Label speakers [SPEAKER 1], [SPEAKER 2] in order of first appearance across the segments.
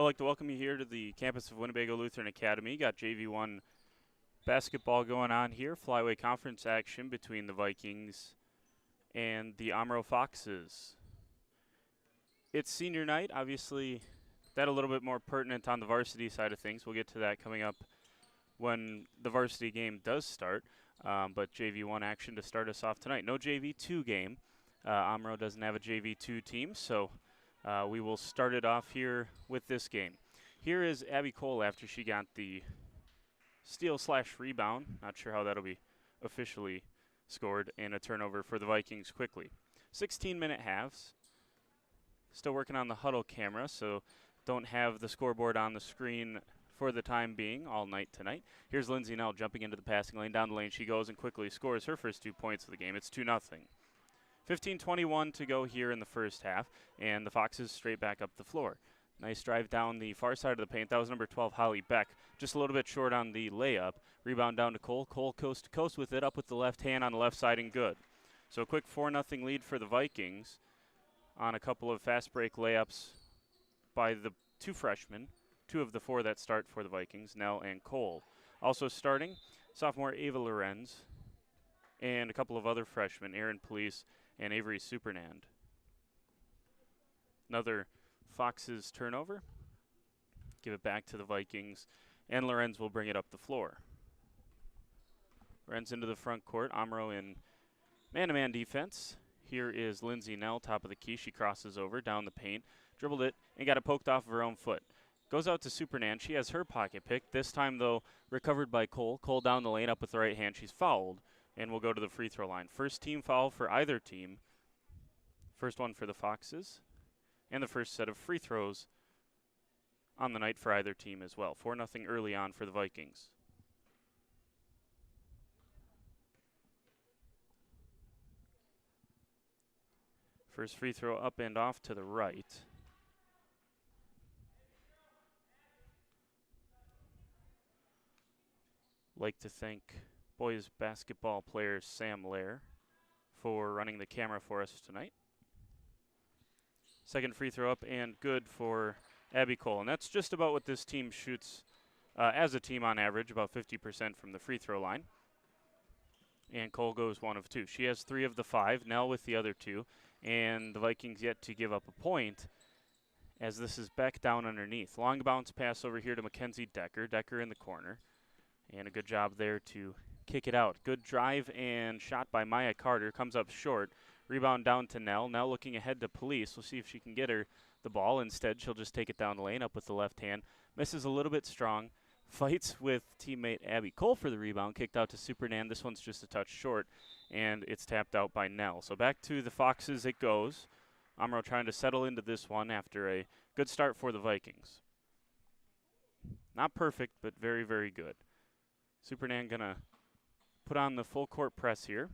[SPEAKER 1] I'd like to welcome you here to the campus of Winnebago Lutheran Academy. Got JV1 basketball going on here. Flyway Conference action between the Vikings and the Omro Foxes. It's senior night. Obviously, that a little bit more pertinent on the varsity side of things. We'll get to that coming up when the varsity game does start. But JV1 action to start us off tonight. No JV2 game. Omro doesn't have a JV2 team, so we will start it off here with this game. Here is Abby Cole after she got the steal/rebound. Not sure how that'll be officially scored, and a turnover for the Vikings quickly. 16-minute halves. Still working on the huddle camera, so don't have the scoreboard on the screen for the time being all night tonight. Here's Lindsay Nell jumping into the passing lane. Down the lane she goes and quickly scores her first 2 points of the game. It's 2-0. 15:21 to go here in the first half, and the Foxes straight back up the floor. Nice drive down the far side of the paint. That was number 12, Holly Beck. Just a little bit short on the layup. Rebound down to Cole. Cole coast to coast with it, up with the left hand on the left side and good. So a quick 4-0 lead for the Vikings on a couple of fast break layups by the two freshmen, two of the four that start for the Vikings, Nell and Cole. Also starting, sophomore Ava Lorenz and a couple of other freshmen, Aaron Police and Avery Supernand. Another Foxes turnover. Give it back to the Vikings, and Lorenz will bring it up the floor. Lorenz into the front court. Omro in man-to-man defense. Here is Lindsay Nell, top of the key. She crosses over, down the paint, dribbled it, and got it poked off of her own foot. Goes out to Supernand. She has her pocket pick. This time, though, recovered by Cole. Cole down the lane, up with the right hand. She's fouled, and will go to the free throw line. First team foul for either team. First one for the Foxes, and the first set of free throws on the night for either team as well. 4-0 early on for the Vikings. First free throw up and off to the right. Like to thank boys basketball player Sam Lair for running the camera for us tonight. Second free throw up and good for Abby Cole. And that's just about what this team shoots as a team on average, about 50% from the free throw line. And Cole goes 1 of 2. She has 3 of the 5, Nell with the other 2. And the Vikings yet to give up a point as this is Beck down underneath. Long bounce pass over here to Mackenzie Decker. Decker in the corner. And a good job there to kick it out. Good drive and shot by Maya Carter. Comes up short. Rebound down to Nell. Nell looking ahead to Police. We'll see if she can get her the ball. Instead, she'll just take it down the lane, up with the left hand. Misses a little bit strong. Fights with teammate Abby Cole for the rebound. Kicked out to Supernand. This one's just a touch short, and it's tapped out by Nell. So back to the Foxes it goes. Omro trying to settle into this one after a good start for the Vikings. Not perfect, but very, very good. Supernand going to put on the full court press here.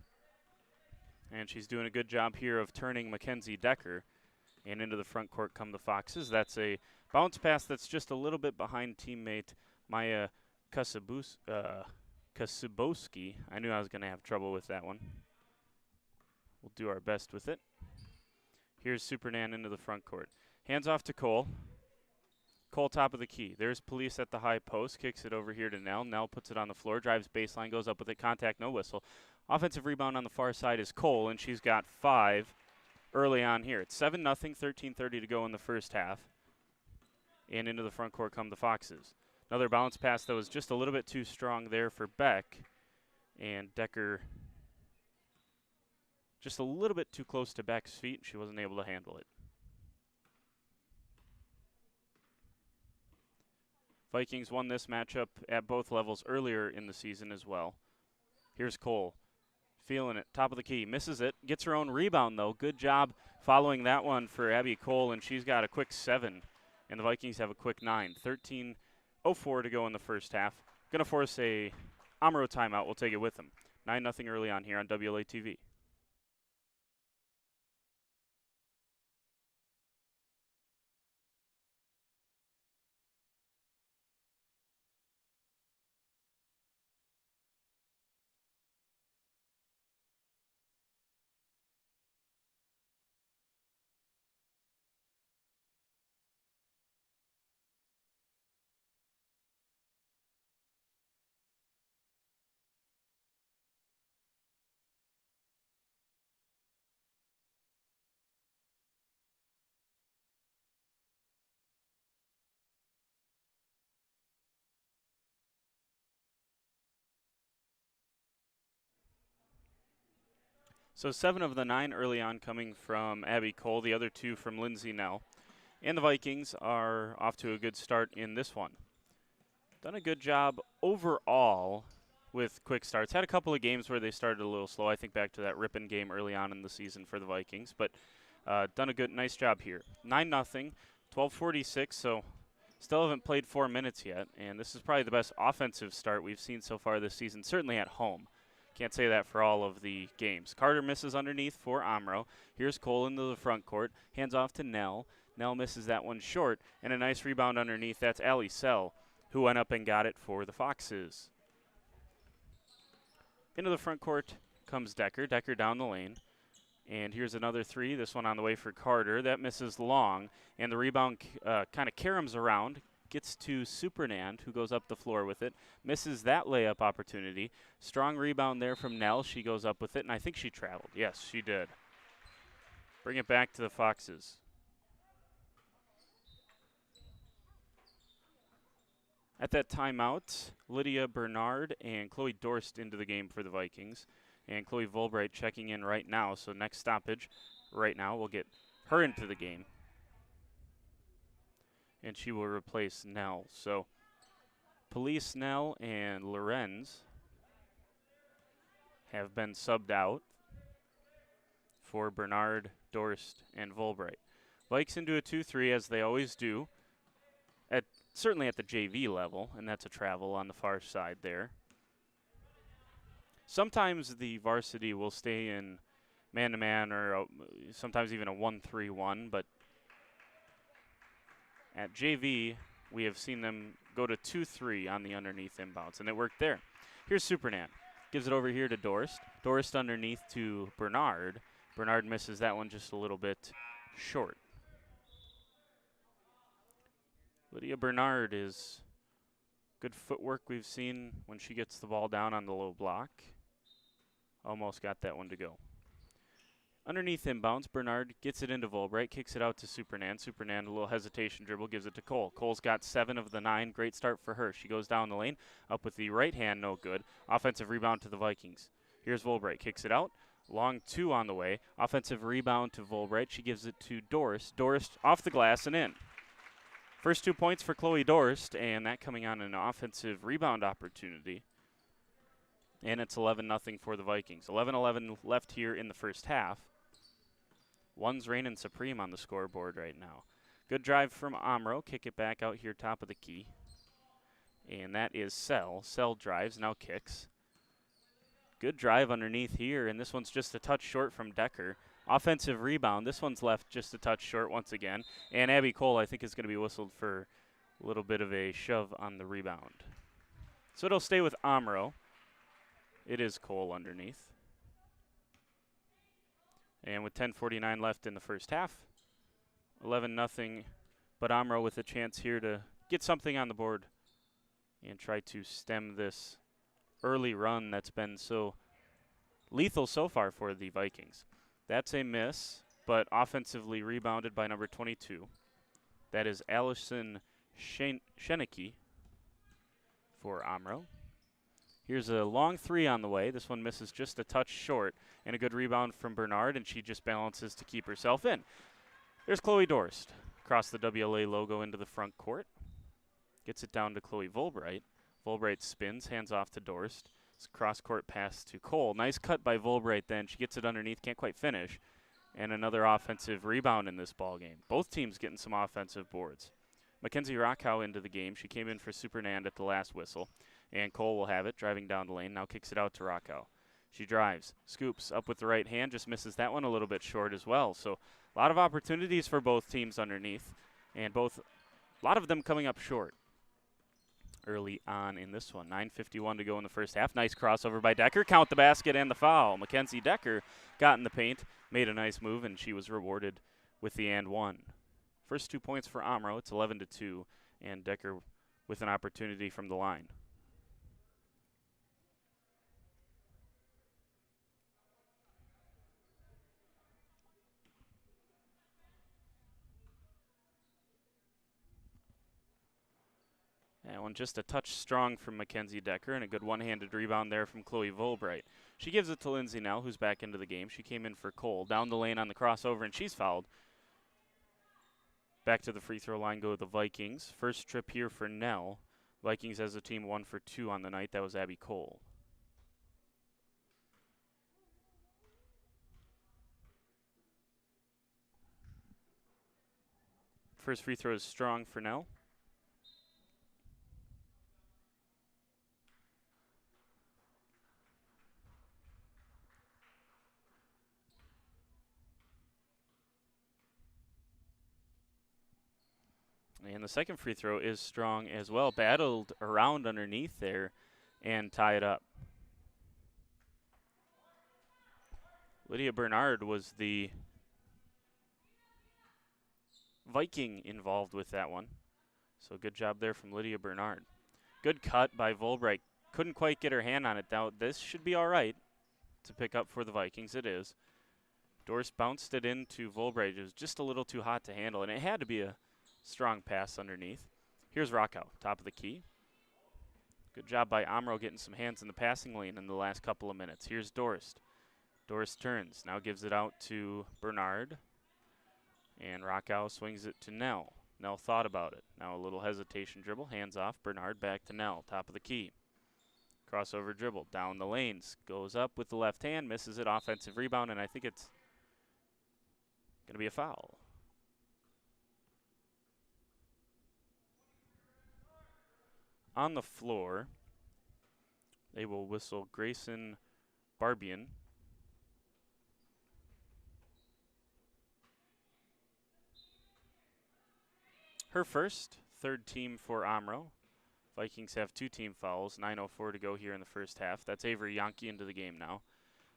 [SPEAKER 1] And she's doing a good job here of turning Mackenzie Decker. And into the front court come the Foxes. That's a bounce pass that's just a little bit behind teammate Maya Kasubowski. I knew I was going to have trouble with that one. We'll do our best with it. Here's Supernand into the front court. Hands off to Cole. Cole top of the key. There's Police at the high post. Kicks it over here to Nell. Nell puts it on the floor. Drives baseline. Goes up with it. Contact. No whistle. Offensive rebound on the far side is Cole, and she's got 5 early on here. It's 7-0. 13:30 to go in the first half. And into the front court come the Foxes. Another bounce pass that was just a little bit too strong there for Beck. And Decker just a little bit too close to Beck's feet. She wasn't able to handle it. Vikings won this matchup at both levels earlier in the season as well. Here's Cole. Feeling it. Top of the key. Misses it. Gets her own rebound, though. Good job following that one for Abby Cole, and she's got a quick 7. And the Vikings have a quick 9. 13:04 to go in the first half. Going to force a Omro timeout. We'll take it with them. 9-0 early on here on WLA TV. So 7 of the 9 early on coming from Abby Cole, the other 2 from Lindsay Nell. And the Vikings are off to a good start in this one. Done a good job overall with quick starts. Had a couple of games where they started a little slow. I think back to that Ripon game early on in the season for the Vikings. But done a nice job here. 9-0, 12:46, so still haven't played 4 minutes yet. And this is probably the best offensive start we've seen so far this season, certainly at home. Can't say that for all of the games. Carter misses underneath for Omro. Here's Cole into the front court. Hands off to Nell. Nell misses that one short. And a nice rebound underneath. That's Allie Sell, who went up and got it for the Foxes. Into the front court comes Decker. Decker down the lane. And here's another 3. This one on the way for Carter. That misses long. And the rebound kind of caroms around. Gets to Supernand, who goes up the floor with it. Misses that layup opportunity. Strong rebound there from Nell. She goes up with it, and I think she traveled. Yes, she did. Bring it back to the Foxes. At that timeout, Lydia Bernard and Chloe Dorst into the game for the Vikings. And Chloe Volbright checking in right now. So next stoppage right now will get her into the game. And she will replace Nell. So Police Nell and Lorenz have been subbed out for Bernard, Dorst, and Volbright. Vikes into a 2-3 as they always do, certainly at the JV level, and that's a travel on the far side there. Sometimes the varsity will stay in man-to-man or sometimes even a 1-3-1, but at JV, we have seen them go to 2-3 on the underneath inbounds, and it worked there. Here's Supernant. Gives it over here to Dorst. Dorst underneath to Bernard. Bernard misses that one just a little bit short. Lydia Bernard is good footwork we've seen when she gets the ball down on the low block. Almost got that one to go. Underneath inbounds, Bernard gets it into Volbright, kicks it out to Supernand. Supernand, a little hesitation dribble, gives it to Cole. Cole's got 7 of the 9. Great start for her. She goes down the lane, up with the right hand, no good. Offensive rebound to the Vikings. Here's Volbright, kicks it out. Long 2 on the way. Offensive rebound to Volbright. She gives it to Dorst. Dorst off the glass and in. First 2 points for Chloe Dorst, and that coming on an offensive rebound opportunity. And it's 11-0 for the Vikings. 11-11 left here in the first half. One's reigning supreme on the scoreboard right now. Good drive from Omro. Kick it back out here top of the key. And that is Sell. Sell drives, now kicks. Good drive underneath here, and this one's just a touch short from Decker. Offensive rebound. This one's left just a touch short once again. And Abby Cole, I think, is going to be whistled for a little bit of a shove on the rebound. So it'll stay with Omro. It is Cole underneath. And with 10:49 left in the first half, 11-0, but Omro with a chance here to get something on the board and try to stem this early run that's been so lethal so far for the Vikings. That's a miss, but offensively rebounded by number 22. That is Allison Schenicke for Omro. Here's a long 3 on the way. This one misses just a touch short, and a good rebound from Bernard, and she just balances to keep herself in. There's Chloe Dorst. Across the WLA logo into the front court. Gets it down to Chloe Volbright. Volbright spins, hands off to Dorst. It's a cross-court pass to Cole. Nice cut by Volbright then. She gets it underneath, can't quite finish. And another offensive rebound in this ball game. Both teams getting some offensive boards. Mackenzie Rockhow into the game. She came in for Supernand at the last whistle. And Cole will have it, driving down the lane. Now kicks it out to Rockhow. She drives, scoops up with the right hand, just misses that one a little bit short as well. So a lot of opportunities for both teams underneath, and a lot of them coming up short early on in this one. 9:51 to go in the first half. Nice crossover by Decker. Count the basket and the foul. Mackenzie Decker got in the paint, made a nice move, and she was rewarded with the and one. First 2 points for Omro. It's 11-2, and Decker with an opportunity from the line. one. Just a touch strong from Mackenzie Decker, and a good one-handed rebound there from Chloe Volbright. She gives it to Lindsay Nell, who's back into the game. She came in for Cole. Down the lane on the crossover, and she's fouled. Back to the free throw line go the Vikings. First trip here for Nell. Vikings as a team 1 for 2 on the night. That was Abby Cole. First free throw is strong for Nell. And the second free throw is strong as well. Battled around underneath there and tied up. Lydia Bernard was the Viking involved with that one. So good job there from Lydia Bernard. Good cut by Volbright. Couldn't quite get her hand on it. Now this should be all right to pick up for the Vikings. It is. Dorst bounced it into Volbright. It was just a little too hot to handle, and it had to be a strong pass underneath. Here's Rockow, top of the key. Good job by Omro getting some hands in the passing lane in the last couple of minutes. Here's Dorst. Dorst turns, now gives it out to Bernard. And Rockow swings it to Nell. Nell thought about it. Now a little hesitation dribble, hands off. Bernard back to Nell, top of the key. Crossover dribble, down the lanes. Goes up with the left hand, misses it, offensive rebound, and I think it's going to be a foul. On the floor, they will whistle Grayson Barbian. Her first, third team for Omro. Vikings have 2 team fouls, 9:04 to go here in the first half. That's Avery Yonke into the game now,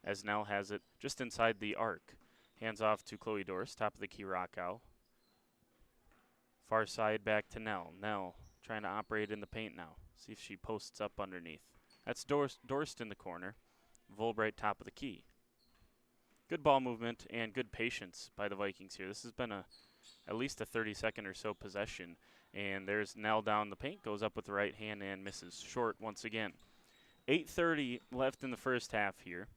[SPEAKER 1] as Nell has it just inside the arc. Hands off to Chloe Dorst, top of the key Rockow. Far side back to Nell. Nell trying to operate in the paint now. See if she posts up underneath. That's Dorst in the corner. Volbright top of the key. Good ball movement and good patience by the Vikings here. This has been at least a 30-second or so possession. And there's Nell down the paint. Goes up with the right hand and misses. Short once again. 8:30 left in the first half here.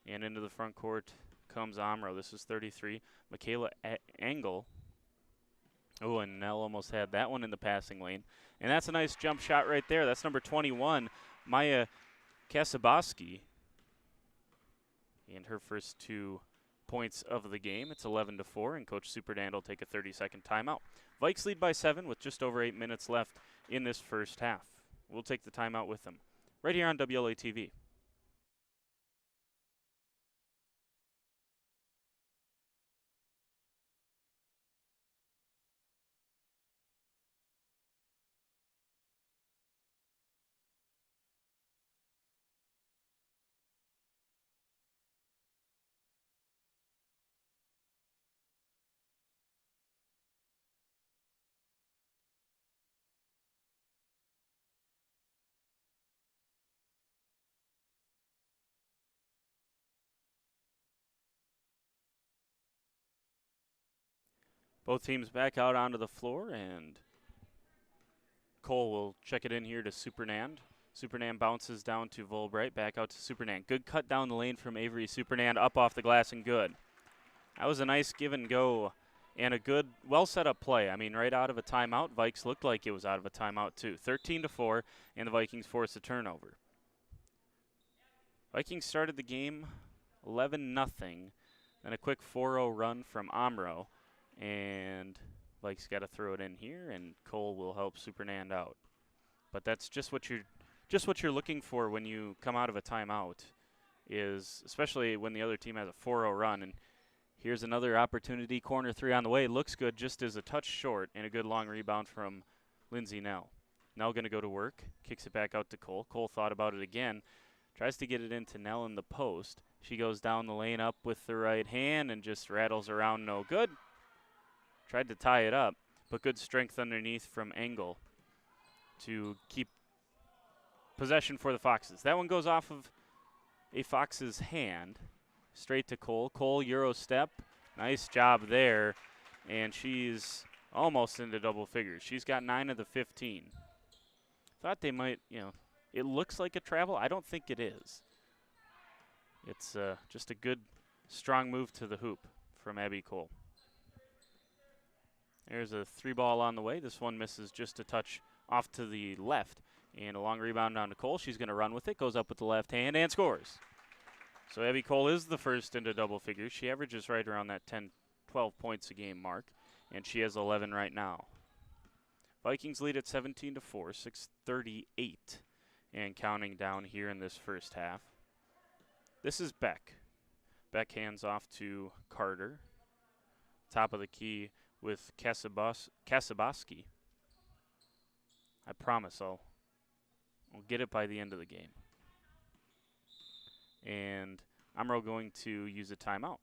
[SPEAKER 1] And into the front court comes Omro. This is 33. Michaela Engel. Oh, and Nell almost had that one in the passing lane. And that's a nice jump shot right there. That's number 21, Maya Kasaboski. And her first 2 points of the game. It's 11-4, and Coach Superdand will take a 30-second timeout. Vikes lead by 7 with just over 8 minutes left in this first half. We'll take the timeout with them right here on WLA TV. Both teams back out onto the floor, and Cole will check it in here to Supernand. Supernand bounces down to Volbright, back out to Supernand. Good cut down the lane from Avery Supernand, up off the glass and good. That was a nice give and go and a good, well set up play. I mean, right out of a timeout, Vikes looked like it was out of a timeout too. 13-4, and the Vikings force a turnover. Vikings started the game 11-0, then a quick 4-0 run from Omro. And Vikes got to throw it in here, and Cole will help Supernand out. But that's just what you're looking for when you come out of a timeout, is especially when the other team has a 4-0 run. And here's another opportunity, corner 3 on the way. Looks good, just as a touch short, and a good long rebound from Lindsay Nell. Nell going to go to work, kicks it back out to Cole. Cole thought about it again, tries to get it into Nell in the post. She goes down the lane up with the right hand and just rattles around, no good. Tried to tie it up, but good strength underneath from Engel to keep possession for the Foxes. That one goes off of a Fox's hand, straight to Cole. Cole, Euro step. Nice job there, and she's almost into double figures. She's got 9 of the 15. Thought they might, it looks like a travel. I don't think it is. It's just a good, strong move to the hoop from Abby Cole. There's a 3-ball on the way. This one misses just a touch off to the left. And a long rebound down to Cole. She's going to run with it. Goes up with the left hand and scores. So Abby Cole is the first into double figures. She averages right around that 10, 12 points a game mark. And she has 11 right now. Vikings lead at 17-4, 6:38. And counting down here in this first half. This is Beck. Beck hands off to Carter. Top of the key with Kasaboski. I promise I'll get it by the end of the game. And Omro going to use a timeout.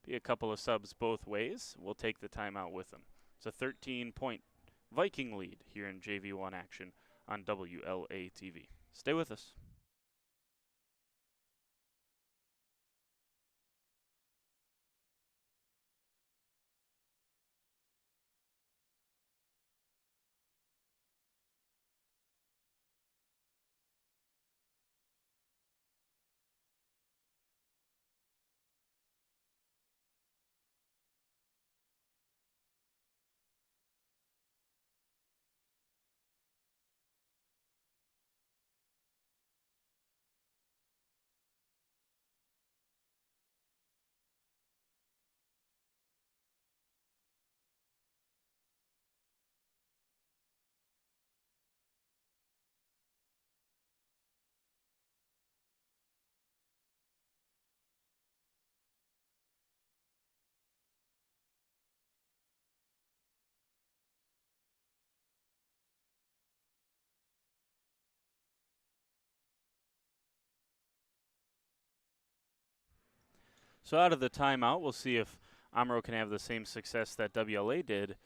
[SPEAKER 1] Be a couple of subs both ways. We'll take the timeout with them. It's a 13-point Viking lead here in JV1 action on WLA TV. Stay with us. So out of the timeout, we'll see if Omro can have the same success that WLA did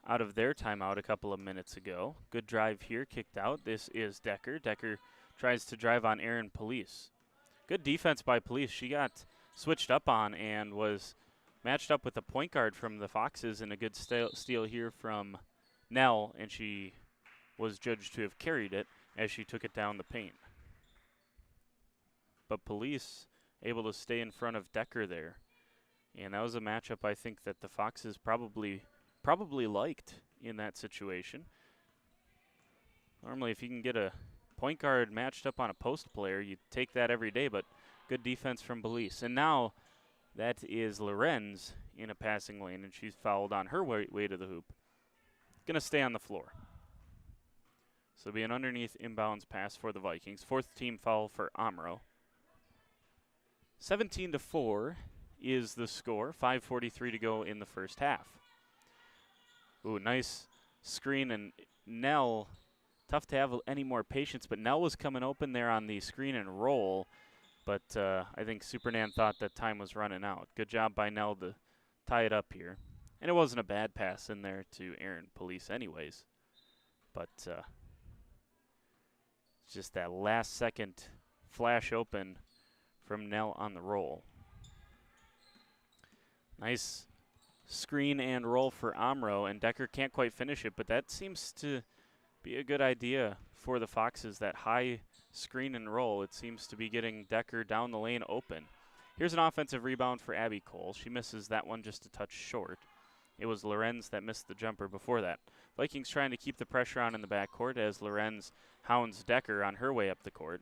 [SPEAKER 1] out of their timeout a couple of minutes ago. Good drive here, kicked out. This is Decker. Decker tries to drive on Aaron Police. Good defense by Police. She got switched up on and was matched up with a point guard from the Foxes, and a good steal here from Nell, and she was judged to have carried it as she took it down the paint. But Police able to stay in front of Decker there. And that was a matchup I think that the Foxes probably liked in that situation. Normally if you can get a point guard matched up on a post player, you take that every day, but good defense from Police. And now that is Lorenz in a passing lane, and she's fouled on her way to the hoop. Going to stay on the floor. So it'll be an underneath inbounds pass for the Vikings. Fourth team foul for Omro. 17-4 is the score. 5:43 to go in the first half. Ooh, nice screen, and Nell, tough to have any more patience, but Nell was coming open there on the screen and roll, but I think Supernan thought that time was running out. Good job by Nell to tie it up here. And it wasn't a bad pass in there to Aaron Police anyways, but just that last second flash open from Nell on the roll. Nice screen and roll for Omro, and Decker can't quite finish it, but that seems to be a good idea for the Foxes, that high screen and roll. It seems to be getting Decker down the lane open. Here's an offensive rebound for Abby Cole. She misses that one just a touch short. It was Lorenz that missed the jumper before that. Vikings trying to keep the pressure on in the backcourt as Lorenz hounds Decker on her way up the court.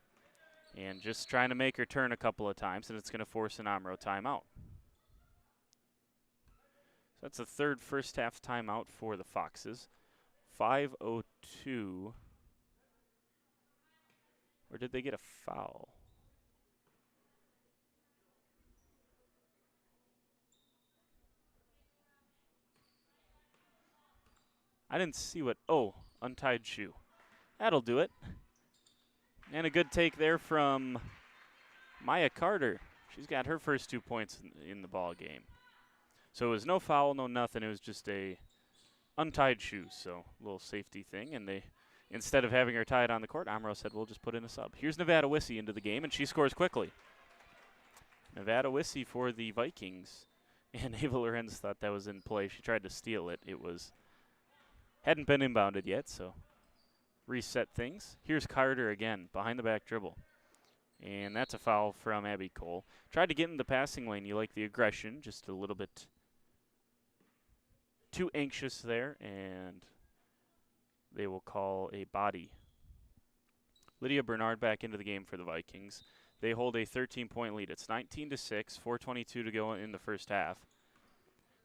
[SPEAKER 1] And just trying to make her turn a couple of times, and it's going to force an Omro timeout. So that's the third first half timeout for the Foxes. 5:02. Or did they get a foul? I didn't see what. Oh, untied shoe. That'll do it. And a good take there from Maya Carter. She's got her first 2 points in the ball game. So it was no foul, no nothing. It was just a untied shoe, so a little safety thing. And they, instead of having her tied on the court, Omro said, we'll just put in a sub. Here's Nevada Wissy into the game, and she scores quickly. Nevada Wissy for the Vikings. And Ava Lorenz thought that was in play. She tried to steal it. It was hadn't been inbounded yet, so reset things. Here's Carter again, behind the back dribble. And that's a foul from Abby Cole. Tried to get in the passing lane. You like the aggression, just a little bit too anxious there, and they will call a body. Lydia Bernard back into the game for the Vikings. They hold a 13-point lead. It's 19-6, 4:22 to go in the first half.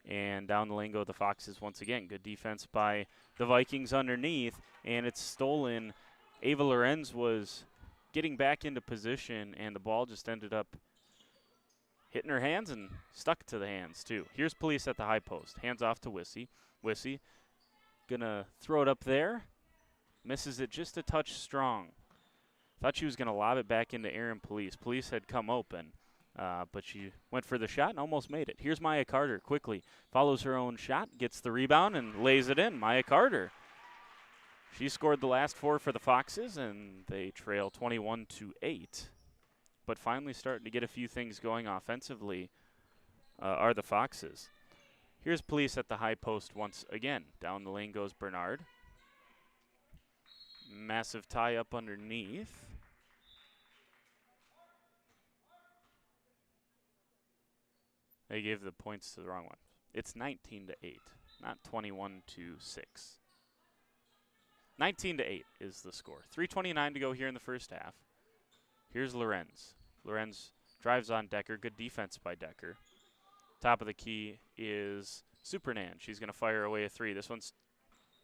[SPEAKER 1] And down the lane go the Foxes once again. Good defense by the Vikings underneath, and it's stolen. Ava Lorenz was getting back into position, and the ball just ended up hitting her hands and stuck to the hands, too. Here's Police at the high post. Hands off to Wissy. Wissy gonna throw it up there. Misses it just a touch strong. Thought she was gonna lob it back into Aaron Police. Police had come open, but she went for the shot and almost made it. Here's Maya Carter quickly. Follows her own shot, gets the rebound, and lays it in. Maya Carter. She scored the last 4 for the Foxes, and they trail 21-8. But finally starting to get a few things going offensively are the Foxes. Here's Police at the high post once again. Down the lane goes Bernard. Massive tie up underneath. They gave the points to the wrong one. It's 19-8, not 21-6. 19-8 is the score. 3:29 to go here in the first half. Here's Lorenz. Lorenz drives on Decker. Good defense by Decker. Top of the key is Supernan. She's going to fire away a 3. This one's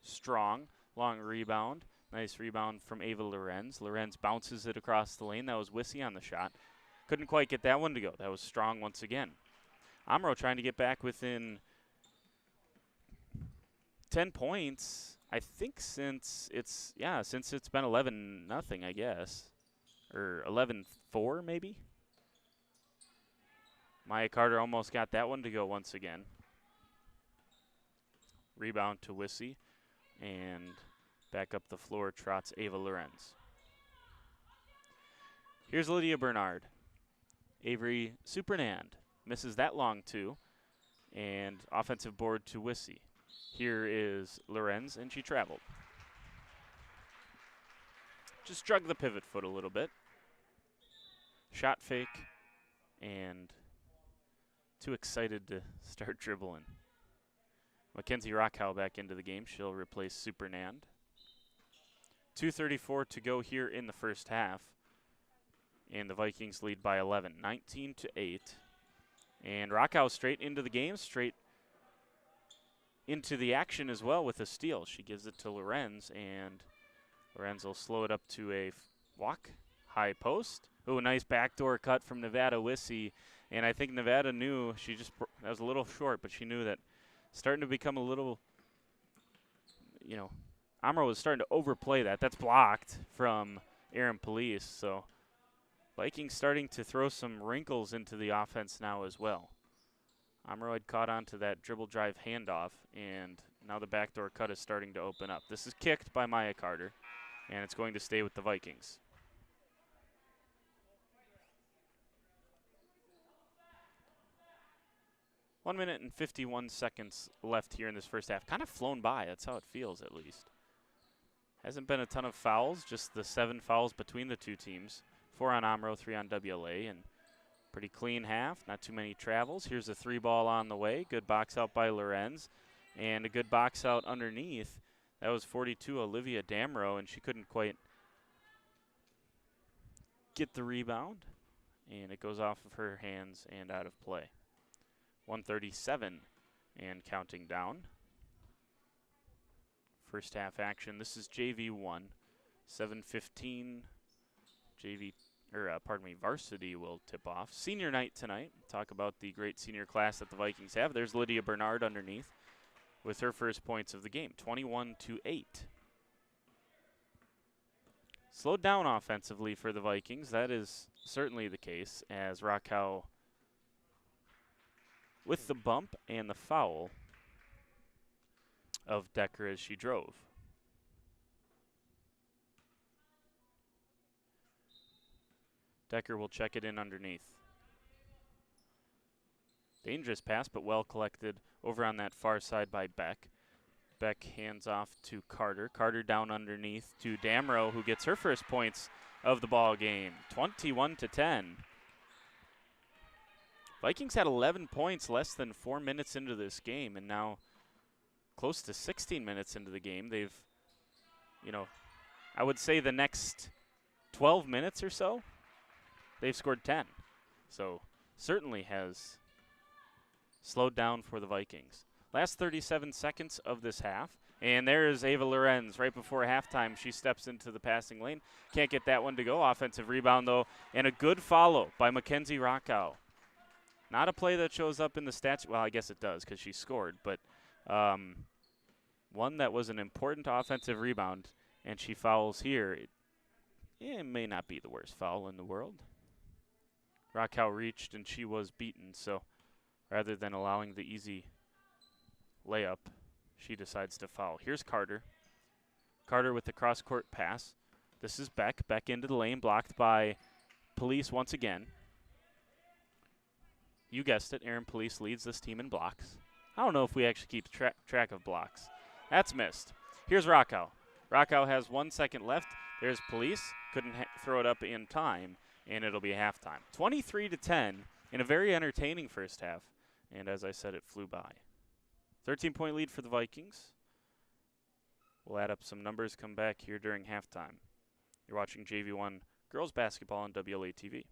[SPEAKER 1] strong. Long rebound. Nice rebound from Ava Lorenz. Lorenz bounces it across the lane. That was Wissy on the shot. Couldn't quite get that one to go. That was strong once again. Omro trying to get back within 10 points. I think since it's been 11-0, I guess. Or 11-4 maybe. Maya Carter almost got that one to go once again. Rebound to Wissy, and back up the floor trots Ava Lorenz. Here's Lydia Bernard. Avery Supernand misses that long too, and offensive board to Wissy. Here is Lorenz, and she traveled. Just drug the pivot foot a little bit. Shot fake, and too excited to start dribbling. Mackenzie Rockhow back into the game. She'll replace Supernand. 2:34 to go here in the first half. And the Vikings lead by 11, 19-8. And Rockhow straight into the game, straight into the action as well with a steal. She gives it to Lorenz, and Lorenz will slow it up to a walk, high post. Ooh, a nice backdoor cut from Nevada Wissy. And I think Nevada knew that was a little short, but she knew that starting to become a little, Omro was starting to overplay that. That's blocked from Aaron Police. So Vikings starting to throw some wrinkles into the offense now as well. Omro had caught on to that dribble drive handoff, and now the backdoor cut is starting to open up. This is kicked by Maya Carter, and it's going to stay with the Vikings. One minute and 51 seconds left here in this first half. Kind of flown by. That's how it feels, at least. Hasn't been a ton of fouls, just the 7 fouls between the two teams. 4 on Omro, 3 on WLA, and pretty clean half. Not too many travels. Here's a 3 ball on the way. Good box out by Lorenz, and a good box out underneath. That was 42, Olivia Damro, and she couldn't quite get the rebound, and it goes off of her hands and out of play. 137 and counting down. First half action. This is JV1. 7:15. Varsity will tip off. Senior night tonight. Talk about the great senior class that the Vikings have. There's Lydia Bernard underneath with her first points of the game. 21-8. Slowed down offensively for the Vikings. That is certainly the case, as Rockhow with the bump and the foul of Decker as she drove. Decker will check it in underneath. Dangerous pass, but well collected over on that far side by Beck. Beck hands off to Carter. Carter down underneath to Damrow, who gets her first points of the ball game. 21-10. Vikings had 11 points less than 4 minutes into this game, and now close to 16 minutes into the game, they've, I would say the next 12 minutes or so, they've scored 10. So certainly has slowed down for the Vikings. Last 37 seconds of this half. And there is Ava Lorenz right before halftime. She steps into the passing lane. Can't get that one to go. Offensive rebound, though, and a good follow by Mackenzie Rockow. Not a play that shows up in the stats. Well, I guess it does because she scored. But one that was an important offensive rebound, and she fouls here. It may not be the worst foul in the world. Rockow reached, and she was beaten. So rather than allowing the easy layup, she decides to foul. Here's Carter. Carter with the cross-court pass. This is Beck. Beck into the lane, blocked by Police once again. You guessed it, Aaron Police leads this team in blocks. I don't know if we actually keep track of blocks. That's missed. Here's Rockow. Rockow has 1 second left. There's Police. Couldn't throw it up in time, and it'll be halftime. 23-10 in a very entertaining first half. And as I said, it flew by. 13-point lead for the Vikings. We'll add up some numbers, come back here during halftime. You're watching JV1 Girls Basketball on WLA TV.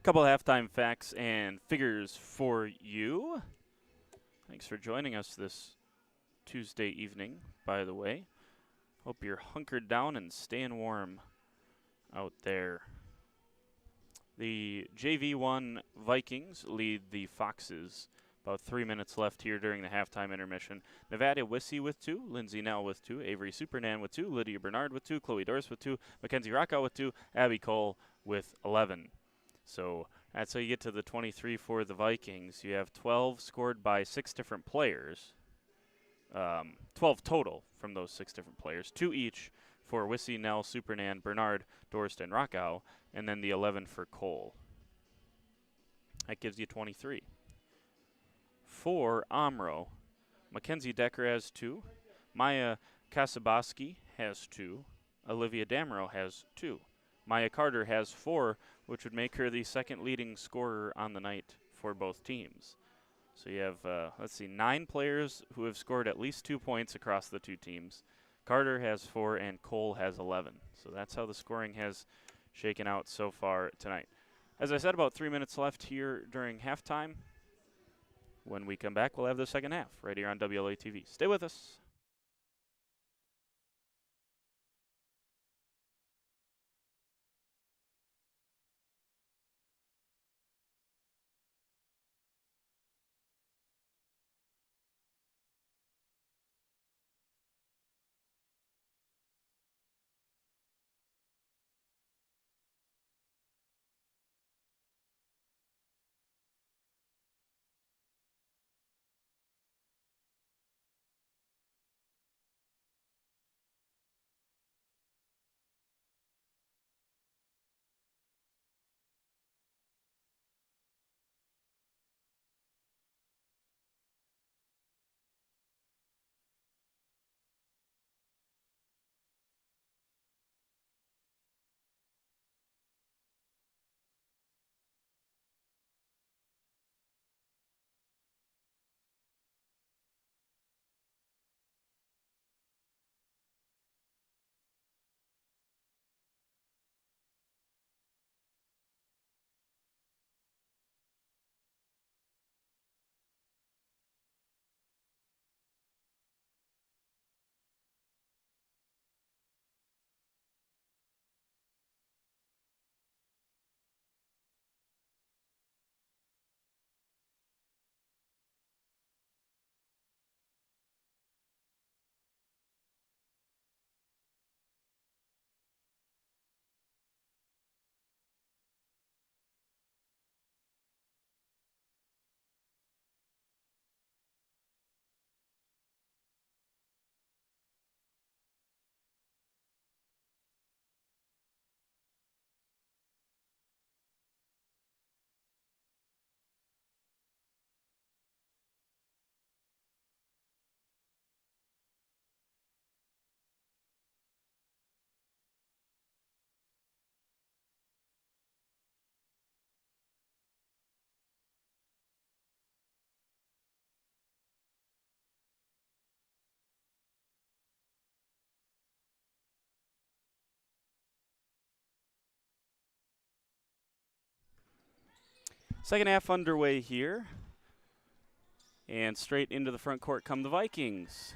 [SPEAKER 1] Couple halftime facts and figures for you. Thanks for joining us this Tuesday evening, by the way. Hope you're hunkered down and staying warm out there. The JV1 Vikings lead the Foxes. About 3 minutes left here during the halftime intermission. Nevada Wissy with 2, Lindsay Nell with 2, Avery Supernan with 2, Lydia Bernard with 2, Chloe Doris with 2, Mackenzie Rockow with 2, Abby Cole with 11. So that's how you get to the 23 for the Vikings. You have 12 scored by 6 different players. 12 total from those 6 different players. 2 each for Wissy, Nell, Supernan, Bernard, Dorst, and Rockow, and then the 11 for Cole. That gives you 23. For Omro, Mackenzie Decker has 2, Maya Kasaboski has 2, Olivia Damero has 2, Maya Carter has 4, which would make her the second leading scorer on the night for both teams. So you have, 9 players who have scored at least 2 points across the 2 teams. Carter has 4 and Cole has 11. So that's how the scoring has shaken out so far tonight. As I said, about 3 minutes left here during halftime. When we come back, we'll have the second half right here on WLA TV. Stay with us. Second half underway here. And straight into the front court come the Vikings.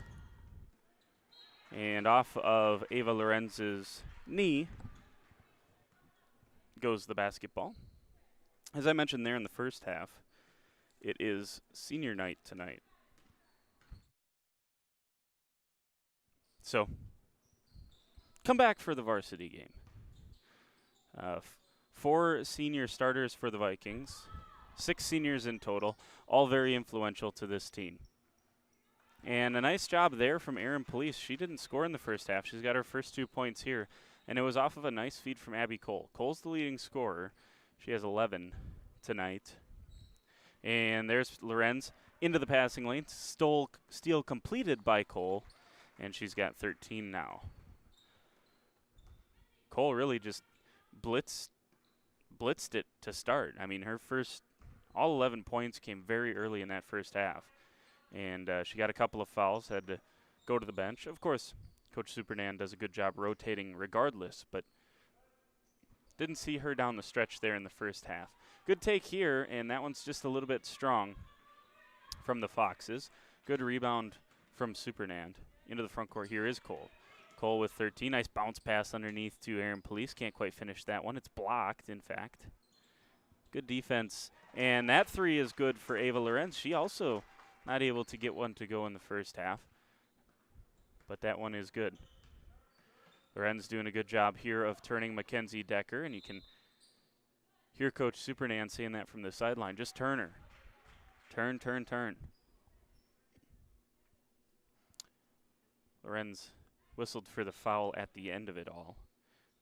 [SPEAKER 1] And off of Ava Lorenz's knee goes the basketball. As I mentioned there in the first half, it is senior night tonight. So, come back for the varsity game. 4 senior starters for the Vikings, 6 seniors in total, all very influential to this team. And a nice job there from Erin Police. She didn't score in the first half. She's got her first 2 points here, and it was off of a nice feed from Abby Cole. Cole's the leading scorer. She has 11 tonight. And there's Lorenz into the passing lane. Steal completed by Cole, and she's got 13 now. Cole really just blitzed it to start. I mean, her all 11 points came very early in that first half. And she got a couple of fouls, had to go to the bench. Of course, Coach Supernan does a good job rotating regardless, but Didn't see her down the stretch there in the first half. Good take here, and that one's just a little bit strong from the Foxes. Good rebound from Supernand. Into the front court here is Cole. Cole with 13. Nice bounce pass underneath to Aaron Police. Can't quite finish that one. It's blocked, in fact. Good defense. And that three is good for Ava Lorenz. She also not able to get one to go in the first half. But that one is good. Lorenz doing a good job here of turning Mackenzie Decker. And you can hear Coach Supernand saying that from the sideline. Just turn her. Turn, turn, turn. Lorenz whistled for the foul at the end of it all.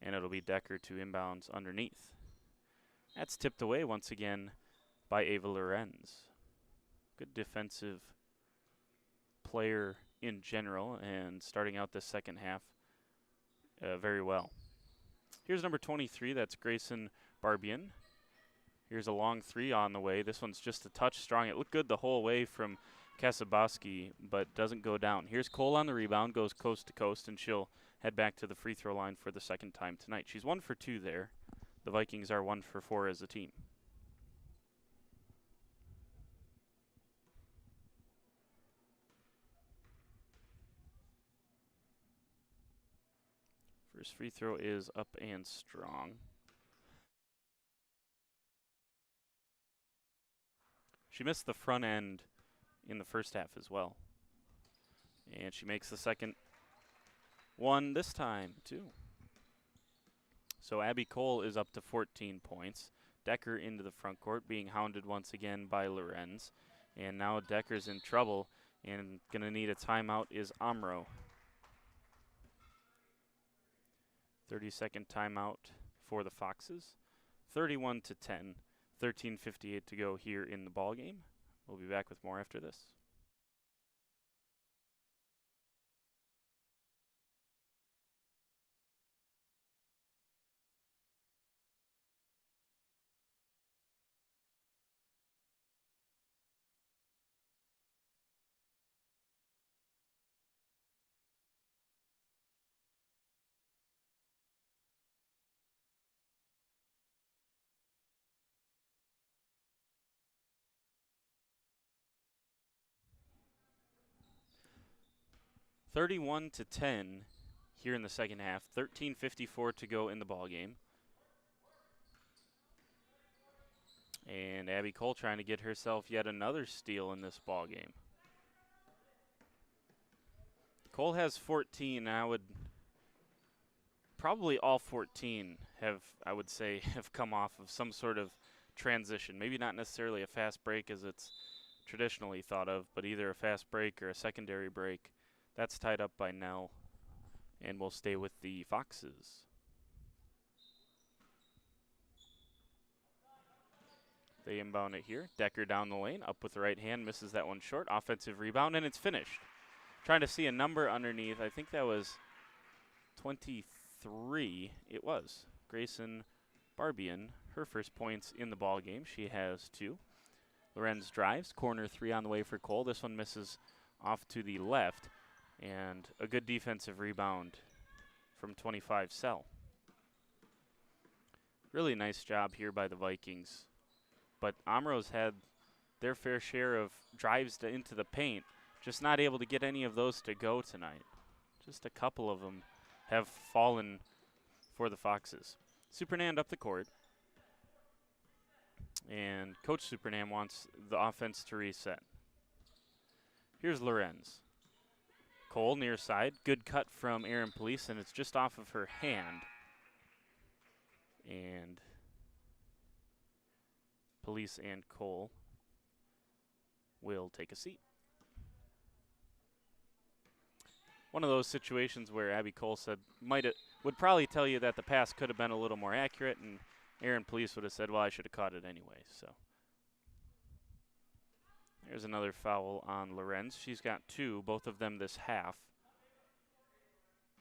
[SPEAKER 1] And it'll be Decker to inbounds underneath. That's tipped away once again by Ava Lorenz. Good defensive player in general, and starting out this second half very well. Here's number 23, that's Grayson Barbian. Here's a long three on the way. This one's just a touch strong. It looked good the whole way from Kasaboski, but doesn't go down. Here's Cole on the rebound, goes coast to coast, and she'll head back to the free throw line for the second time tonight. She's 1 for 2 there. The Vikings are 1 for 4 as a team. First free throw is up and strong. She missed the front end in the first half as well. And she makes the second one this time, too. So Abby Cole is up to 14 points. Decker into the front court, being hounded once again by Lorenz. And now Decker's in trouble and going to need a timeout is Omro. 30-second timeout for the Foxes. 31-10. 13:58 to go here in the ball game. We'll be back with more after this. (31-10) here in the second half. 13:54 to go in the ball game. And Abby Cole trying to get herself yet another steal in this ball game. Cole has 14. I would probably all 14 have, I would say, have come off of some sort of transition. Maybe not necessarily a fast break as it's traditionally thought of, but either a fast break or a secondary break. That's tied up by Nell, and we'll stay with the Foxes. They inbound it here. Decker down the lane, up with the right hand, misses that one short. Offensive rebound, and it's finished. Trying to see a number underneath. I think that was 23. It was. Grayson Barbian, her first points in the ball game. She has 2. Lorenz drives. Corner 3 on the way for Cole. This one misses off to the left. And a good defensive rebound from 25 Sell. Really nice job here by the Vikings. But Omro's had their fair share of drives into the paint. Just not able to get any of those to go tonight. Just a couple of them have fallen for the Foxes. Supernand up the court. And Coach Supernand wants the offense to reset. Here's Lorenz. Cole near side. Good cut from Aaron Police, and it's just off of her hand. And Police and Cole will take a seat. One of those situations where Abby Cole said would probably tell you that the pass could have been a little more accurate, and Aaron Police would have said, well, I should have caught it anyway. So there's another foul on Lorenz. She's got 2, both of them this half,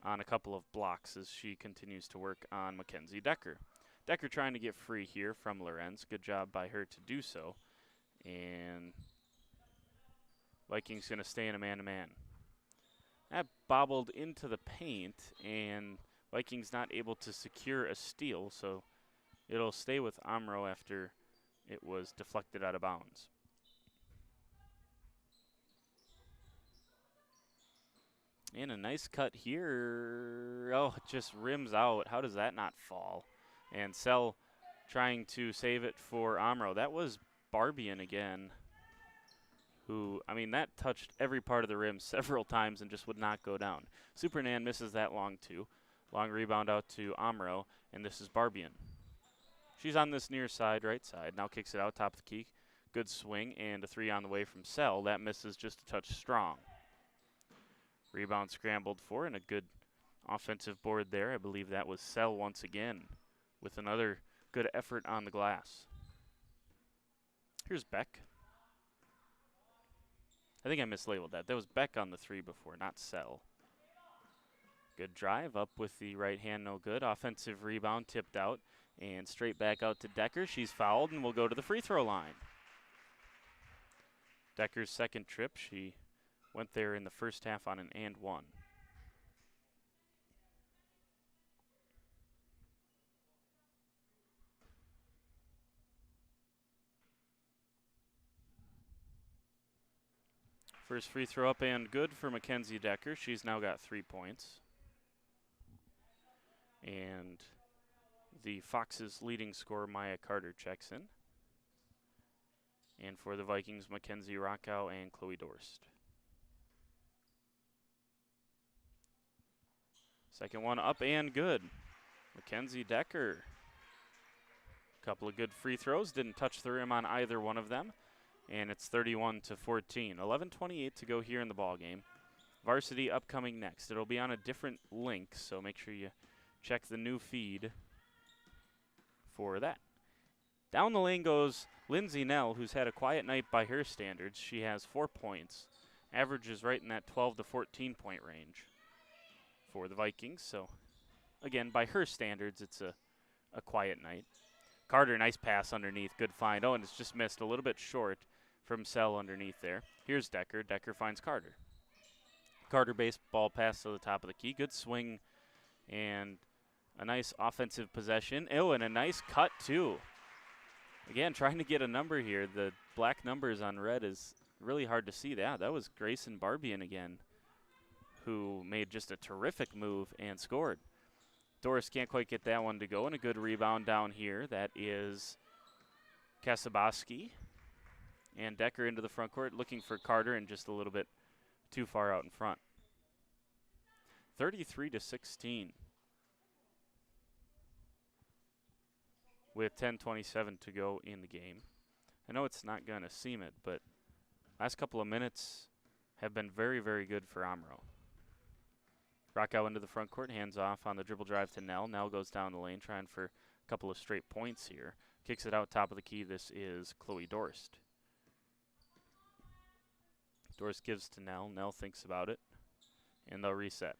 [SPEAKER 1] on a couple of blocks as she continues to work on Mackenzie Decker. Decker trying to get free here from Lorenz. Good job by her to do so. And Vikings going to stay in a man-to-man. That bobbled into the paint, and Vikings not able to secure a steal, so It'll stay with Omro after it was deflected out of bounds. And a nice cut here. Oh, it just rims out. How does that not fall? And Sell trying to save it for Omro. That was Barbian again, who, I mean, that touched every part of the rim several times and just would not go down. Supernan misses that long too. Long rebound out to Omro, and this is Barbian. She's on this near side, right side. Now kicks it out, top of the key. Good swing, and a three on the way from Sell. That misses just a touch strong. Rebound scrambled for, and a good offensive board there. I believe that was Sell once again with another good effort on the glass. Here's Beck. I think I mislabeled that. That was Beck on the three before, not Sell. Good drive up with the right hand, no good. Offensive rebound tipped out and straight back out to Decker. She's fouled and will go to the free throw line. Decker's second trip. She went there in the first half on an and one. First free throw up and good for Mackenzie Decker. She's now got 3 points. And the Foxes' leading scorer, Maya Carter, checks in. And for the Vikings, Mackenzie Rockow and Chloe Dorst. Second one up and good. Mackenzie Decker. Couple of good free throws. Didn't touch the rim on either one of them. And it's 31-14. 11:28 to go here in the ball game. Varsity upcoming next. It'll be on a different link, so make sure you check the new feed for that. Down the lane goes Lindsay Nell, who's had a quiet night by her standards. She has 4 points. Averages right in that 12 to 14 point range for the Vikings. So, again, by her standards, it's a quiet night. Carter, nice pass underneath. Good find. Oh, and it's just missed a little bit short from Sell underneath there. Here's Decker. Decker finds Carter. Carter baseball pass to the top of the key. Good swing and a nice offensive possession. Oh, and a nice cut, too. Again, trying to get a number here. The black numbers on red is really hard to see. That was Grayson Barbian again, who made just a terrific move and scored. Doris can't quite get that one to go, and a good rebound down here. That is Kasaboski. And Decker into the front court, looking for Carter and just a little bit too far out in front. 33-16. With 10:27 to go in the game. I know it's not going to seem it, but last couple of minutes have been very, very good for Omro. Rockow into the front court, hands off on the dribble drive to Nell. Nell goes down the lane, trying for a couple of straight points here. Kicks it out top of the key. This is Chloe Dorst. Dorst gives to Nell. Nell thinks about it, and they'll reset.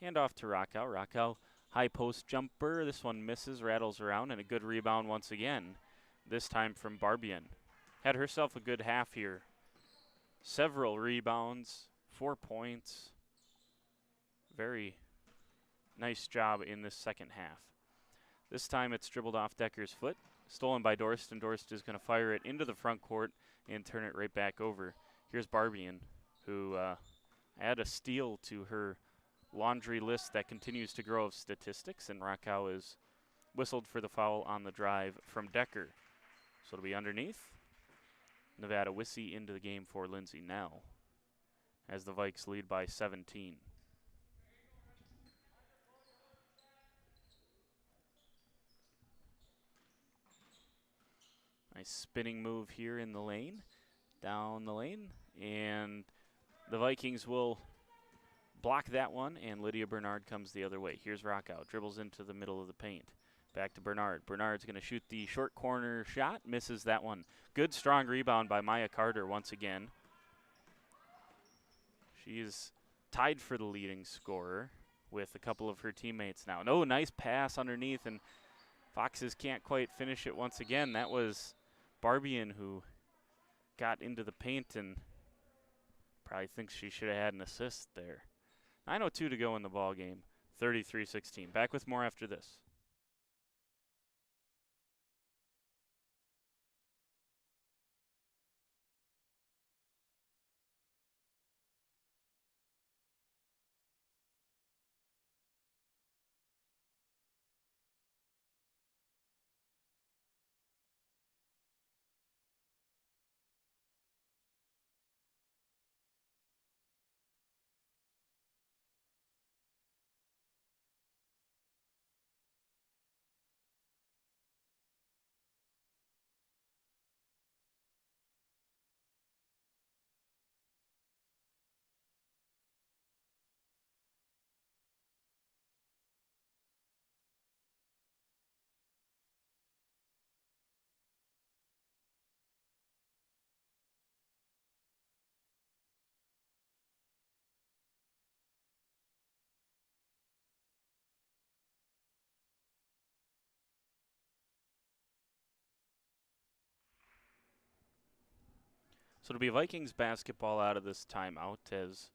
[SPEAKER 1] Hand off to Rockow. Rockow, high post jumper. This one misses, rattles around, and a good rebound once again, this time from Barbian. Had herself a good half here. Several rebounds, 4 points. Very nice job in this second half. This time it's dribbled off Decker's foot, stolen by Dorst, and Dorst is going to fire it into the front court and turn it right back over. Here's Barbian, who add a steal to her laundry list that continues to grow of statistics, and Rockow is whistled for the foul on the drive from Decker. So it'll be underneath. Nevada Wissy into the game for Lindsay Nell as the Vikes lead by 17. Nice spinning move here in the lane, down the lane, and the Vikings will block that one, and Lydia Bernard comes the other way. Here's Rockow, dribbles into the middle of the paint. Back to Bernard. Bernard's going to shoot the short corner shot, misses that one. Good strong rebound by Maya Carter once again. She's tied for the leading scorer with a couple of her teammates now. No, nice pass underneath, and Foxes can't quite finish it once again. That was Barbian who got into the paint and probably thinks she should have had an assist there. 9:02 to go in the ball game. 33-16. Back with more after this. So it'll be Vikings basketball out of this timeout as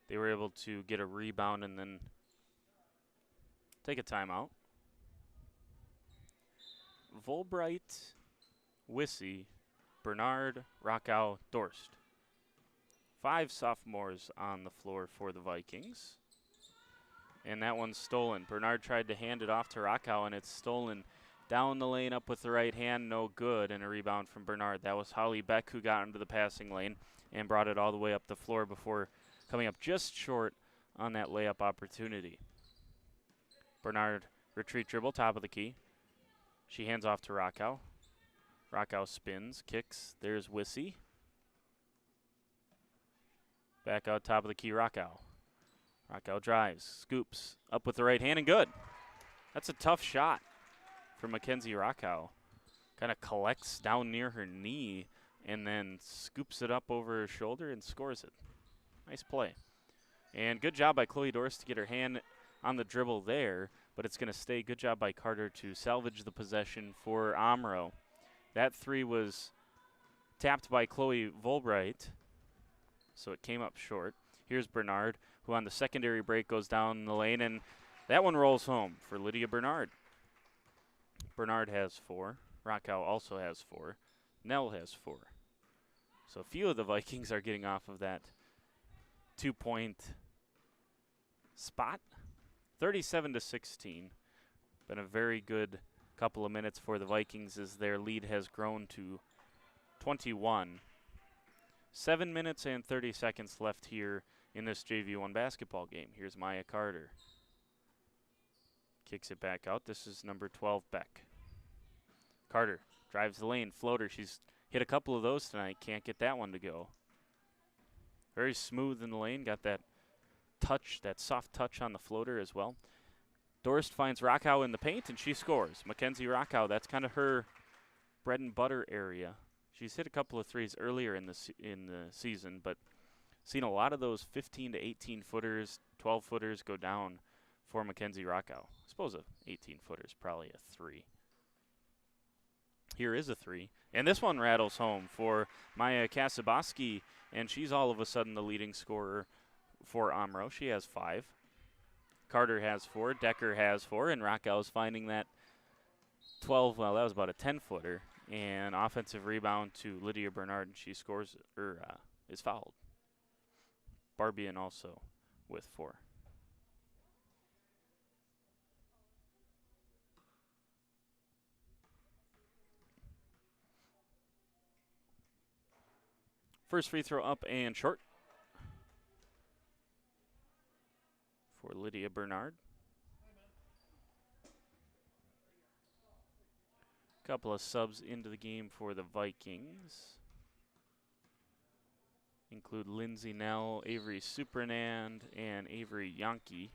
[SPEAKER 1] they were able to get a rebound and then take a timeout. Volbright, Wissy, Bernard, Rockow, Dorst. 5 sophomores on the floor for the Vikings. And that one's stolen. Bernard tried to hand it off to Rockow, and it's stolen down the lane, up with the right hand, no good, and a rebound from Bernard. That was Holly Beck who got into the passing lane and brought it all the way up the floor before coming up just short on that layup opportunity. Bernard retreat dribble, top of the key. She hands off to Rockow. Rockow spins, kicks. There's Wissy. Back out top of the key, Rockow. Rockow drives, scoops, up with the right hand, and good. That's a tough shot for Mackenzie Rockow. Kind of collects down near her knee and then scoops it up over her shoulder and scores it. Nice play. And good job by Chloe Dorst to get her hand on the dribble there, but it's going to stay. Good job by Carter to salvage the possession for Omro. That 3 was tapped by Chloe Volbright, so it came up short. Here's Bernard, who on the secondary break goes down the lane, and that one rolls home for Lydia Bernard. Bernard has 4. Rockow also has 4. Nell has 4. So a few of the Vikings are getting off of that 2-point spot. 37-16. Been a very good couple of minutes for the Vikings as their lead has grown to 21. 7 minutes and 30 seconds left here in this JV1 basketball game. Here's Maya Carter. Kicks it back out. This is number 12, Beck. Carter drives the lane, floater. She's hit a couple of those tonight. Can't get that one to go. Very smooth in the lane. Got that touch, that soft touch on the floater as well. Dorst finds Rockow in the paint, and she scores. Mackenzie Rockow, that's kind of her bread and butter area. She's hit a couple of threes earlier in the season, but seen a lot of those 15 to 18 footers, 12 footers go down for Mackenzie Rockow. I suppose a 18 footer is probably a 3. Here is a 3, and this one rattles home for Maya Kasaboski, and she's all of a sudden the leading scorer for Omro. She has 5. Carter has 4, Decker has 4, and Rockow's finding that 12, well, that was about a 10-footer, and offensive rebound to Lydia Bernard, and she scores, is fouled. Barbian also with 4. First free throw up and short for Lydia Bernard. Couple of subs into the game for the Vikings. Include Lindsay Nell, Avery Supernand, and Avery Yankee.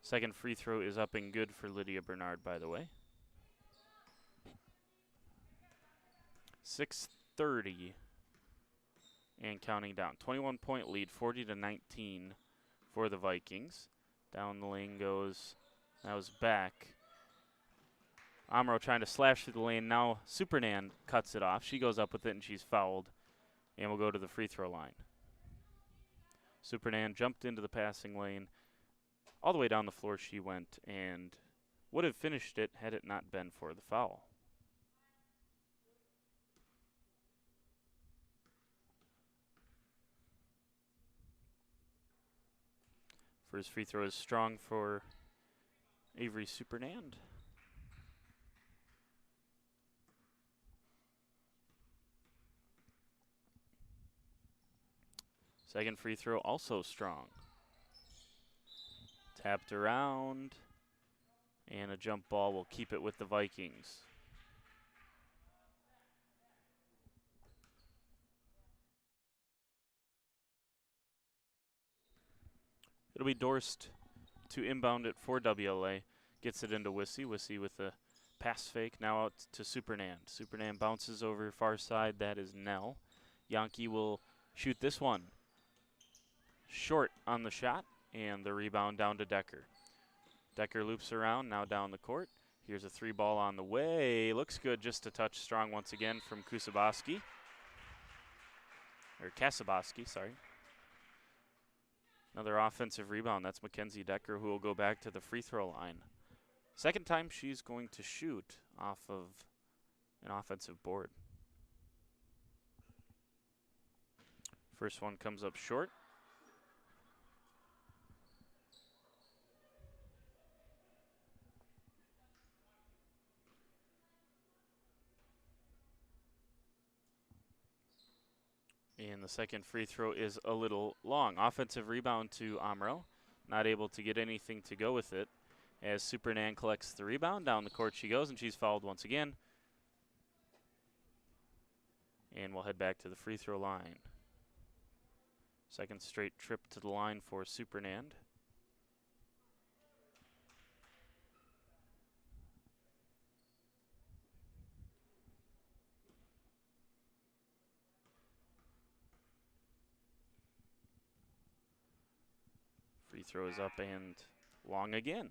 [SPEAKER 1] Second free throw is up and good for Lydia Bernard, by the way. 6:30 and counting down. 21-point lead, 40-19 for the Vikings. Down the lane goes, that was Beck. Omro trying to slash through the lane. Now Supernand cuts it off. She goes up with it, and she's fouled. And will go to the free throw line. Supernand jumped into the passing lane. All the way down the floor she went and would have finished it had it not been for the foul. First free throw is strong for Avery Supernand. Second free throw also strong. Tapped around, and a jump ball will keep it with the Vikings. It'll be Dorst to inbound it for WLA. Gets it into Wissy. Wissy with the pass fake. Now out to Supernand. Supernand bounces over far side. That is Nell. Yankee will shoot this one. Short on the shot, and the rebound down to Decker. Decker loops around, now down the court. Here's a 3 ball on the way. Looks good, just a touch strong once again from Kusaboski. or Kasaboski, sorry. Another offensive rebound. That's Mackenzie Decker, who will go back to the free throw line. Second time she's going to shoot off of an offensive board. First one comes up short. And the second free throw is a little long. Offensive rebound to Omro. Not able to get anything to go with it as Supernan collects the rebound. Down the court she goes, and she's fouled once again. And we'll head back to the free throw line. Second straight trip to the line for Supernand. Free throw is up and long again.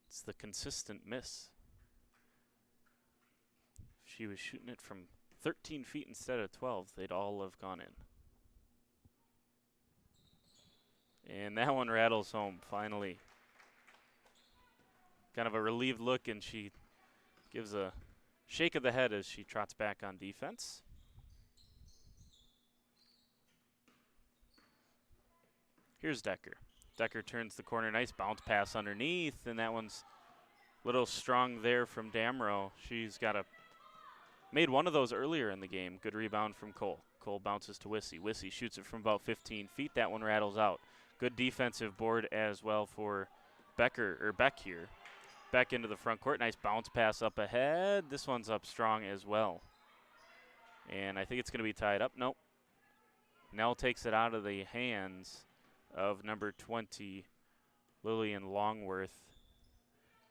[SPEAKER 1] It's the consistent miss. If she was shooting it from 13 feet instead of 12, they'd all have gone in. And that one rattles home, finally. Kind of a relieved look, and she gives a shake of the head as she trots back on defense. Here's Decker. Decker turns the corner, nice bounce pass underneath, and that one's a little strong there from Damro. She's made one of those earlier in the game. Good rebound from Cole. Cole bounces to Wissy. Wissy shoots it from about 15 feet. That one rattles out. Good defensive board as well for Beck here. Beck into the front court. Nice bounce pass up ahead. This one's up strong as well. And I think it's going to be tied up. Nope. Nell takes it out of the hands of number 20, Lillian Longworth.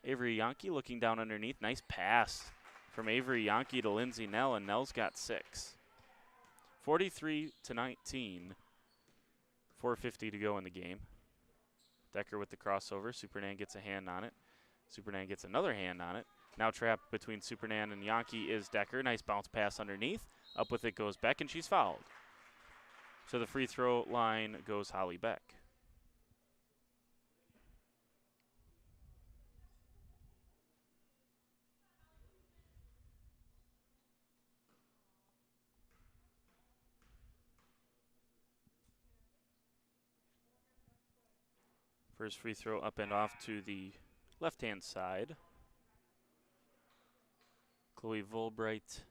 [SPEAKER 1] Avery Yankee looking down underneath. Nice pass from Avery Yankee to Lindsay Nell, and Nell's got 6. 43-19. 4:50 to go in the game. Decker with the crossover. Supernan gets a hand on it. Supernan gets another hand on it. Now trapped between Supernan and Yankee is Decker. Nice bounce pass underneath. Up with it goes Beck, and she's fouled. So the free throw line goes Holly Beck. First free throw up and off to the left-hand side. Chloe Volbright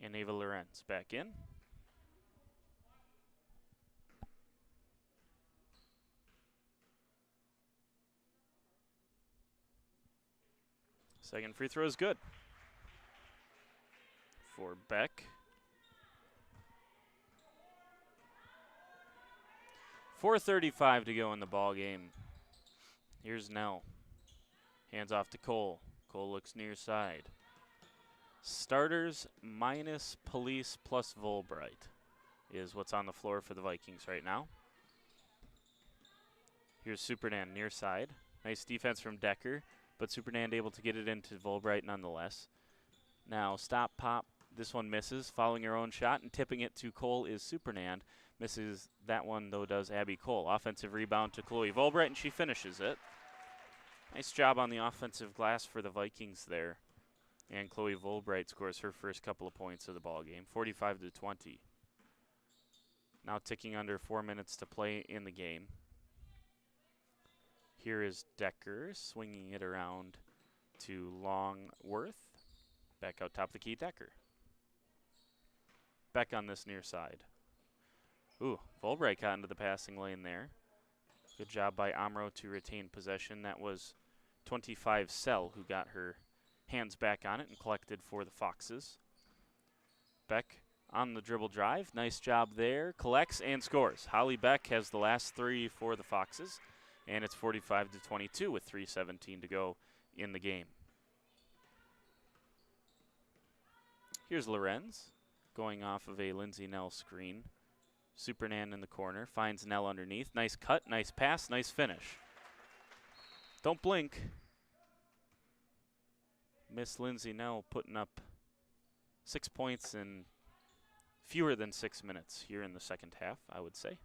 [SPEAKER 1] and Ava Lorenz back in. Second free throw is good for Beck. 4:35 to go in the ball game. Here's Nell. Hands off to Cole. Cole looks near side. Starters minus Police plus Volbright is what's on the floor for the Vikings right now. Here's Supernan near side. Nice defense from Decker, but Supernan able to get it into Volbright nonetheless. Now stop, pop. This one misses. Following her own shot and tipping it to Cole is Supernan. Misses that one, though, does Abby Cole. Offensive rebound to Chloe Volbright, and she finishes it. Nice job on the offensive glass for the Vikings there. And Chloe Volbright scores her first couple of points of the ball game, 45-20. Now ticking under 4 minutes to play in the game. Here is Decker swinging it around to Longworth. Back out top of the key, Decker. Beck on this near side. Ooh, Volbright got into the passing lane there. Good job by Omro to retain possession. That was 25 Sell who got her hands back on it and collected for the Foxes. Beck on the dribble drive. Nice job there. Collects and scores. Holly Beck has the last 3 for the Foxes, and it's 45-22 with 3:17 to go in the game. Here's Lorenz going off of a Lindsay Nell screen. Supernan in the corner, finds Nell underneath. Nice cut, nice pass, nice finish. Don't blink. Miss Lindsay Nell putting up 6 points in fewer than 6 minutes here in the second half, I would say.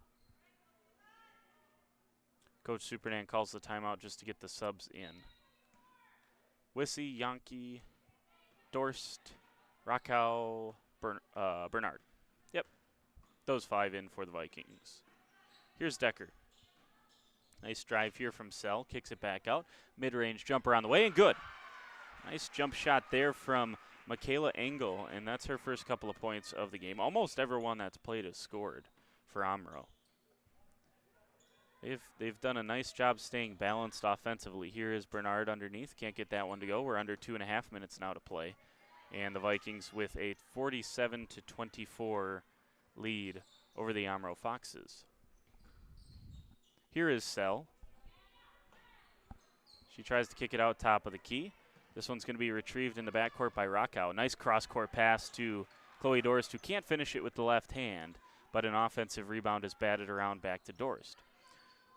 [SPEAKER 1] Coach Supernan calls the timeout just to get the subs in. Wissy, Yankee, Dorst, Rakow, Bernard. Yep, those 5 in for the Vikings. Here's Decker. Nice drive here from Sell, kicks it back out. Mid-range jumper on the way, and good. Nice jump shot there from Michaela Engel, and that's her first couple of points of the game. Almost everyone that's played has scored for Omro. They've done a nice job staying balanced offensively. Here is Bernard underneath. Can't get that one to go. We're under 2.5 minutes now to play. And the Vikings with a 47-24 lead over the Omro Foxes. Here is Sell. She tries to kick it out top of the key. This one's going to be retrieved in the backcourt by Rakow. Nice cross-court pass to Chloe Dorst, who can't finish it with the left hand, but an offensive rebound is batted around back to Dorst.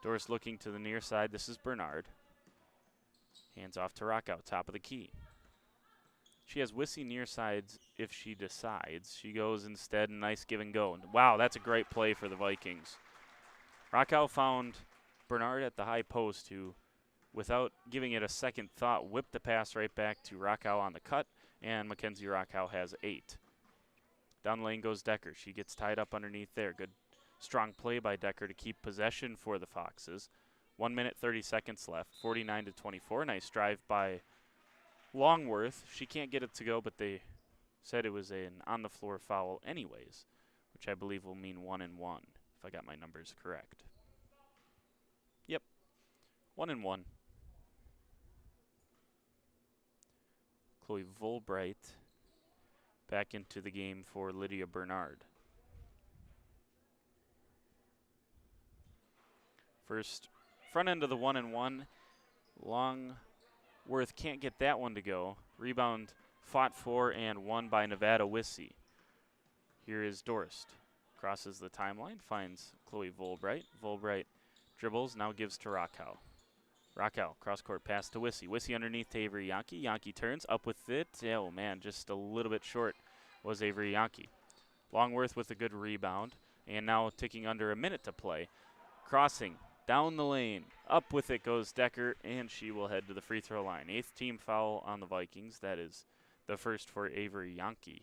[SPEAKER 1] Dorst looking to the near side. This is Bernard. Hands off to Rakow, top of the key. She has Wissy near sides if she decides. She goes instead, nice give and go. Wow, that's a great play for the Vikings. Rakow found Bernard at the high post, who, without giving it a second thought, whipped the pass right back to Rakow on the cut, and Mackenzie Rakow has 8. Down lane goes Decker. She gets tied up underneath there. Good strong play by Decker to keep possession for the Foxes. 1 minute, 30 seconds left, 49-24. Nice drive by Longworth. She can't get it to go, but they said it was an on-the-floor foul anyways, which I believe will mean 1-1, if I got my numbers correct. Yep, 1-1. Chloe Volbright back into the game for Lydia Bernard. First front end of the 1-1. Longworth can't get that one to go. Rebound fought for and won by Nevada Wissy. Here is Dorst. Crosses the timeline, finds Chloe Volbright. Volbright dribbles, now gives to Rakow. Rakow, cross-court pass to Wissy. Wissy underneath to Avery Yankee. Yankee turns, up with it. Oh, man, just a little bit short was Avery Yankee. Longworth with a good rebound, and now ticking under a minute to play. Crossing down the lane, up with it goes Decker, and she will head to the free throw line. 8th team foul on the Vikings. That is the first for Avery Yankee.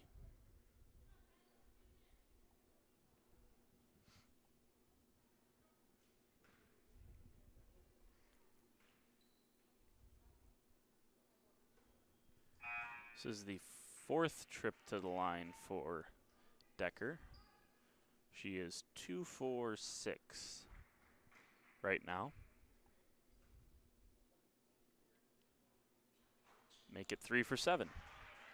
[SPEAKER 1] This is the 4th trip to the line for Decker. She is 2 for 6 right now. Make it 3 for 7.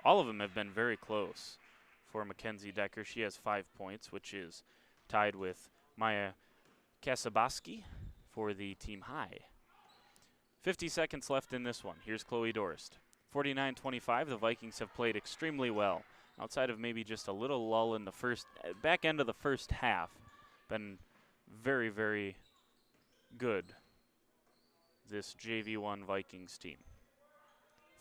[SPEAKER 1] All of them have been very close for Mackenzie Decker. She has 5 points, which is tied with Maya Kasabaski for the team high. 50 seconds left in this one. Here's Chloe Dorst. 49-25, the Vikings have played extremely well. Outside of maybe just a little lull in the back end of the first half, been very, very good, this JV1 Vikings team.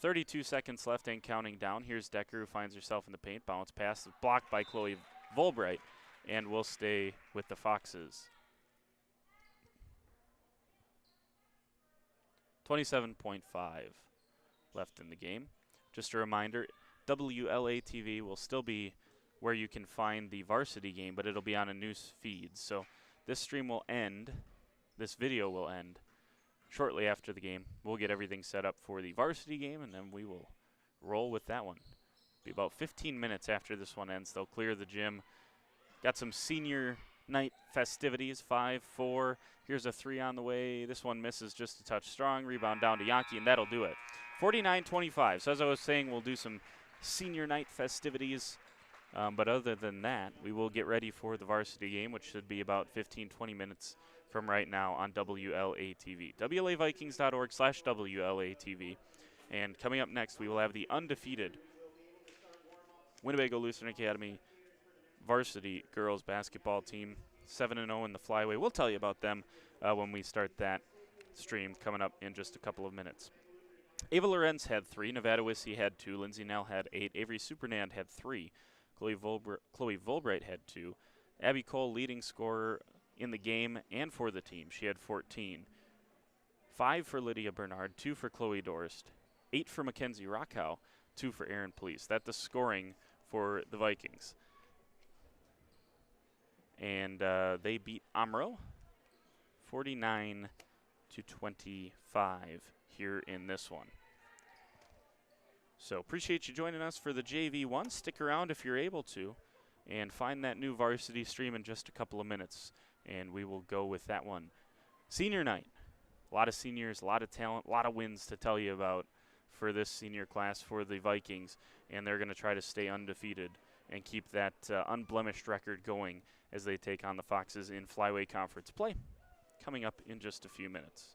[SPEAKER 1] 32 seconds left and counting down. Here's Decker, who finds herself in the paint. Bounce pass blocked by Chloe Volbright, and will stay with the Foxes. 27.5 left in the game. Just a reminder, WLA TV will still be where you can find the varsity game, but it'll be on a news feed. So this stream will end, this video will end shortly after the game. We'll get everything set up for the varsity game, and then we will roll with that one. Be about 15 minutes after this one ends. They'll clear the gym. Got some senior night festivities, 5-4. Here's a 3 on the way. This one misses just a touch strong. Rebound down to Yankee, and that'll do it. 49-25. So as I was saying, we'll do some senior night festivities. But other than that, we will get ready for the varsity game, which should be about 15-20 minutes from right now on WLA TV. WLAVikings.org/WLA TV. And coming up next, we will have the undefeated Winnebago Lutheran Academy varsity girls basketball team, 7-0 in the Flyway. We'll tell you about them when we start that stream coming up in just a couple of minutes. Ava Lorenz had 3, Nevada Wissy had 2, Lindsay Nell had 8, Avery Supernand had 3, Chloe Volbright had 2. Abby Cole, leading scorer in the game and for the team. She had 14. 5 for Lydia Bernard, 2 for Chloe Dorst, 8 for Mackenzie Rockow, 2 for Aaron Police. That's the scoring for the Vikings. And they beat Omro 49-25 here in this one. So appreciate you joining us for the JV1. Stick around if you're able to, and find that new varsity stream in just a couple of minutes, and we will go with that one. Senior night. A lot of seniors, a lot of talent, a lot of wins to tell you about for this senior class for the Vikings, and they're going to try to stay undefeated and keep that unblemished record going as they take on the Foxes in Flyway Conference play coming up in just a few minutes.